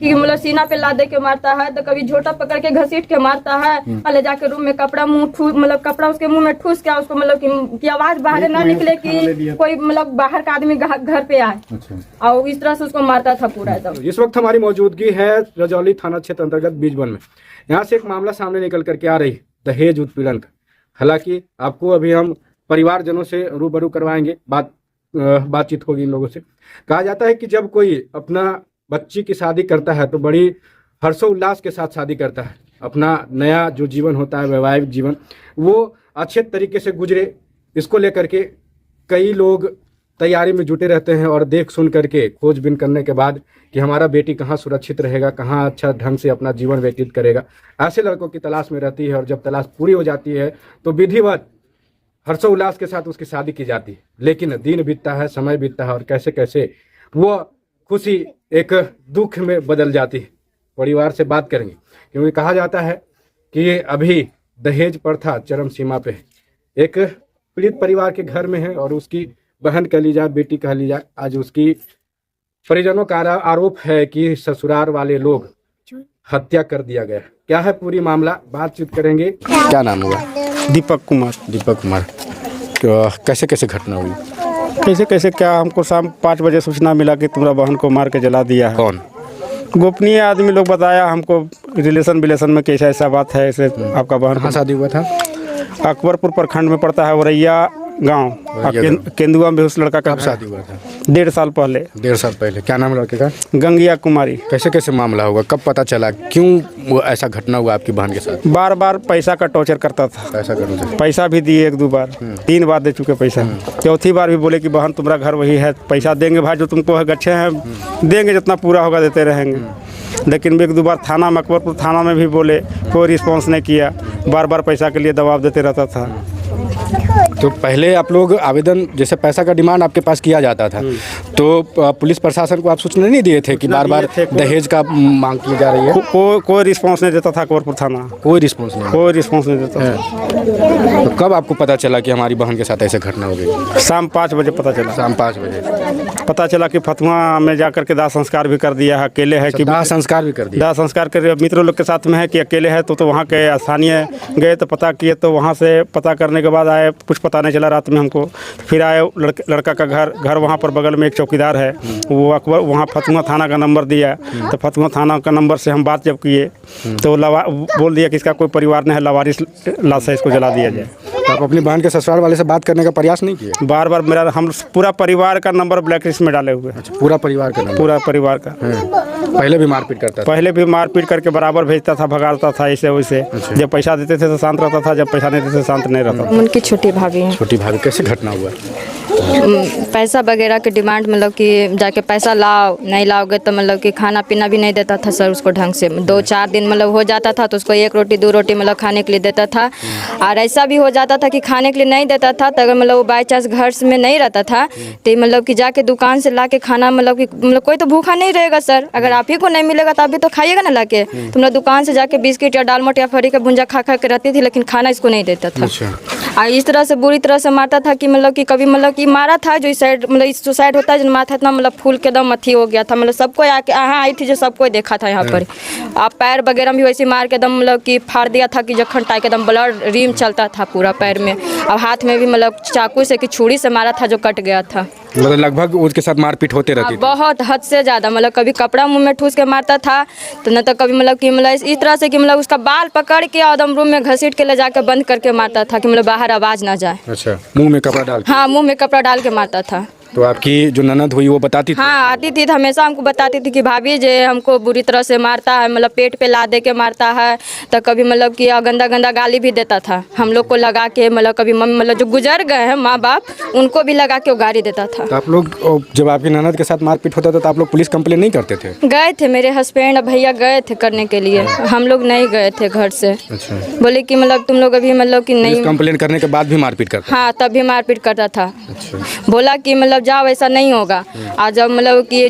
कि मतलब सीना पे लादे के मारता है, तो कभी झोटा पकड़ के घसीट के मारता है, और ले जाके रूम में कपड़ा मतलब कपड़ा उसके मुंह में ठूस के उसको मतलब कि आवाज बाहर ना निकले कि कोई मतलब बाहर का आदमी घर पे आए। अच्छा। और इस तरह से उसको मारता था पूरा एकदम। इस वक्त हमारी मौजूदगी है रजौली थाना क्षेत्र अंतर्गत बीजवन में। यहाँ से एक मामला सामने निकल करके आ रही दहेज उत्पीड़न का। हालांकि आपको अभी हम परिवारजनों से रूबरू करवाएंगे, बातचीत होगी इन लोगों से। कहा जाता है कि जब कोई अपना बच्ची की शादी करता है तो बड़ी हर्षोल्लास के साथ शादी करता है। अपना नया जो जीवन होता है, वैवाहिक जीवन, वो अच्छे तरीके से गुजरे, इसको लेकर के कई लोग तैयारी में जुटे रहते हैं और देख सुन करके खोजबीन करने के बाद कि हमारा बेटी कहाँ सुरक्षित रहेगा, कहाँ अच्छा ढंग से अपना जीवन व्यतीत करेगा, ऐसे लड़कों की तलाश में रहती है। और जब तलाश पूरी हो जाती है तो विधिवत हर्षोल्लास के साथ उसकी शादी की जाती है। लेकिन दिन बीतता है, समय बीतता है और कैसे कैसे वो खुशी एक दुख में बदल जाती है। परिवार से बात करेंगे क्योंकि कहा जाता है कि ये अभी दहेज प्रथा चरम सीमा पे है। एक पीड़ित परिवार के घर में है और उसकी बहन कह ली जाए, बेटी कह ली जाए, आज उसकी परिजनों का आरोप है कि ससुराल वाले लोग हत्या कर दिया गया। क्या है पूरी मामला, बातचीत करेंगे। क्या नाम हुआ? दीपक कुमार। दीपक कुमार। कैसे कैसे घटना हुई? कैसे कैसे क्या, हमको शाम 5 बजे सूचना मिला कि तुम्हारा बहन को मार के जला दिया है। कौन? गोपनीय आदमी लोग बताया हमको, रिलेशन में कैसा ऐसा बात है, ऐसे आपका बहन। कहाँ शादी हुआ था? अकबरपुर प्रखंड में पड़ता है औरैया गांव। केंदुआ में उस लड़का का शादी हुआ था 1.5 साल पहले। 1.5 साल पहले। क्या नाम लड़के का? गंगिया कुमारी। कैसे कैसे मामला होगा, कब पता चला, क्यों वो ऐसा घटना हुआ आपकी बहन के साथ? बार बार पैसा का टॉर्चर करता था। पैसा भी दिए 1-2 बार, 3 बार दे चुके पैसा। चौथी बार भी बोले कि बहन तुम्हारा घर वही है, पैसा देंगे भाई, जो तुमको अच्छे हैं देंगे, जितना पूरा होगा देते रहेंगे। लेकिन 1-2 बार थाना में, अकबरपुर थाना में भी बोले, कोई रिस्पॉन्स नहीं किया। बार बार पैसा के लिए दबाव देते रहता था। तो पहले आप लोग आवेदन, जैसे पैसा का डिमांड आपके पास किया जाता था, तो पुलिस प्रशासन को आप सूचना नहीं दिए थे कि बार बार दहेज का मांग की जा रही है? कोई रिस्पांस नहीं देता था अकबरपुर थाना। कोई रिस्पांस नहीं? कोई रिस्पांस नहीं देता था। तो कब आपको पता चला कि हमारी बहन के साथ ऐसे घटना हो गई? शाम 5 बजे पता चला। शाम 5 बजे पता चला कि फतुहा में जाकर के दाह संस्कार भी कर दिया है। अकेले है कि दाह संस्कार भी कर दिया? दाह संस्कार कर मित्रों लोग के साथ में है कि अकेले है। तो वहाँ के स्थानीय गए तो पता किए, तो वहाँ से पता करने के बाद आए, कुछ पता नहीं चला रात में हमको। फिर आए लड़का का घर वहाँ पर बगल में एक चौकीदार है, वो अकबर वहाँ फतुहा थाना का नंबर दिया। तो फतुहा थाना का नंबर से हम बात जब किए तो बोल दिया कि इसका कोई परिवार नहीं है, लावारिस लाश है, इसको जला दिया जाए। तो आप अपनी बहन के ससुराल वाले से बात करने का प्रयास नहीं किए? बार बार हम पूरा परिवार का नंबर ब्लैक लिस्ट में डाले हुए। अच्छा, पूरा परिवार का नंबर? पूरा परिवार का। पहले भी मारपीट करता था? पहले भी मारपीट करके बराबर भेजता था, भगाता था ऐसे वैसे। जब पैसा देते थे तो शांत रहता था, जब पैसा नहीं देते तो शांत नहीं रहता था। उनकी छोटी भाभी है। छोटी भाभी। कैसे घटना हुआ? पैसा वगैरह के डिमांड, मतलब कि जाके पैसा लाओ, नहीं लाओगे तो मतलब कि खाना पीना भी नहीं देता था सर उसको ढंग से। 2-4 दिन मतलब हो जाता था तो उसको 1 रोटी 2 रोटी मतलब खाने के लिए देता था। और ऐसा भी हो जाता था कि खाने के लिए नहीं देता था तो अगर मतलब वो बाई चांस घर में नहीं रहता था तो मतलब कि जाके दुकान से ला के खाना, मतलब कोई तो भूखा नहीं रहेगा सर, अगर आप ही को नहीं मिलेगा तो आप भी तो खाइएगा ना लाके। तो मतलब दुकान से जाके बिस्किट या दालमोट या फरी का भुंजा खा के रहती थी, लेकिन खाना इसको नहीं देता था। और इस तरह से बुरी तरह से मारता था कि मतलब कि कभी मतलब कि मारा था जो इस साइड, मतलब इस साइड होता है जो माथा इतना मतलब फूल के दम अथी हो गया था। मतलब सबको आके यहाँ आई थी जो सबको देखा था यहाँ पर। आप पैर वगैरह भी वैसे मार के दम मतलब कि फाड़ दिया था कि जखन टाई के दम ब्लड रीम चलता था पूरा पैर में। अब हाथ में भी मतलब चाकू से कि छुरी से मारा था जो कट गया था। मतलब लगभग उसके साथ मारपीट होते रहती थी? बहुत हद से ज़्यादा। मतलब कभी कपड़ा मुंह में ठूस के मारता था तो न तो कभी मतलब कि मतलब इस तरह से कि मतलब उसका बाल पकड़ के एकदम रूम में घसीट के ले जाकर बंद करके मारता था कि मतलब बाहर आवाज़ ना जाए। अच्छा, मुंह में कपड़ा डाल? हाँ, मुंह में कपड़ा डाल के मारता था। तो आपकी जो ननद हुई वो बताती थी? हाँ, आती थी तो हमेशा हमको बताती थी कि भाभी जे हमको बुरी तरह से मारता है, मतलब पेट पे लादे के मारता है। तो कभी मतलब कि गंदा गंदा गाली भी देता था हम लोग को लगा के। मतलब कभी मम्मी मतलब जो गुजर गए हैं माँ बाप, उनको भी लगा के वो गाली देता था। तो आप लोग जब आपकी ननद के साथ मारपीट होता था तो आप लोग पुलिस कंप्लेन नहीं करते थे? गए थे, मेरे हस्बैंड भैया गए थे करने के लिए, हम लोग नहीं गए थे घर से। अच्छा। बोले कि मतलब तुम लोग अभी मतलब कि नहीं। कंप्लेन करने के बाद भी मारपीट करता? हाँ, तब भी मारपीट करता था। अच्छा। बोला कि मतलब मतलब जाओ, ऐसा नहीं होगा। आज जब मतलब कि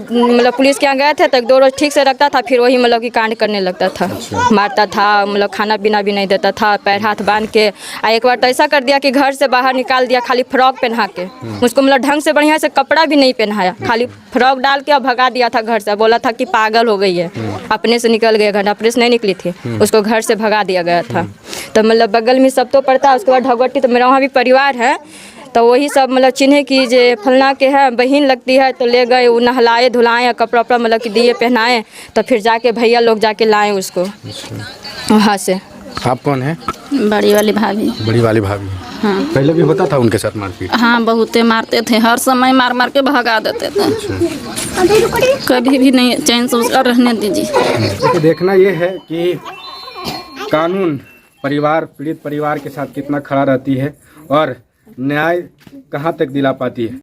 पुलिस के यहाँ गए थे तो 1-2 रोज ठीक से रखता था, फिर वही मतलब कि कांड करने लगता था, मारता था, मतलब खाना पीना भी नहीं देता था, पैर हाथ बांध के। एक बार तो ऐसा कर दिया कि घर से बाहर निकाल दिया, खाली फ्रॉक पहना के, मुझको मतलब ढंग से बढ़िया से कपड़ा भी नहीं पहनाया, खाली फ्रॉक डाल के और भगा दिया था घर से। बोला था कि पागल हो गई है, अपने से निकल गया घर, अपने से नहीं निकली थी, उसको घर से भगा दिया गया था। तो मतलब बगल में सब तो पड़ता है। उसके बाद भगवती, तो मेरा वहाँ भी परिवार है, तो वही सब मतलब चिन्हे की जे फलना के है बहन लगती है, तो ले गए, वो नहलाए धुलाएँ, कपड़ा वपड़ा मतलब कि दिए पहनाएँ, तो फिर जाके भैया लोग जाके लाए उसको वहाँ से। आप कौन है? बड़ी वाली भाभी। बड़ी वाली भाभी। हाँ पहले भी होता था उनके साथ मारपीट? हाँ, बहुते मारते थे, हर समय मार मार के भगा देते थे, कभी भी नहीं चैन से उसका रहने दीजिए। तो देखना ये है कि कानून परिवार, पीड़ित परिवार के साथ कितना खड़ा रहती है और न्याय कहाँ तक दिला पाती है।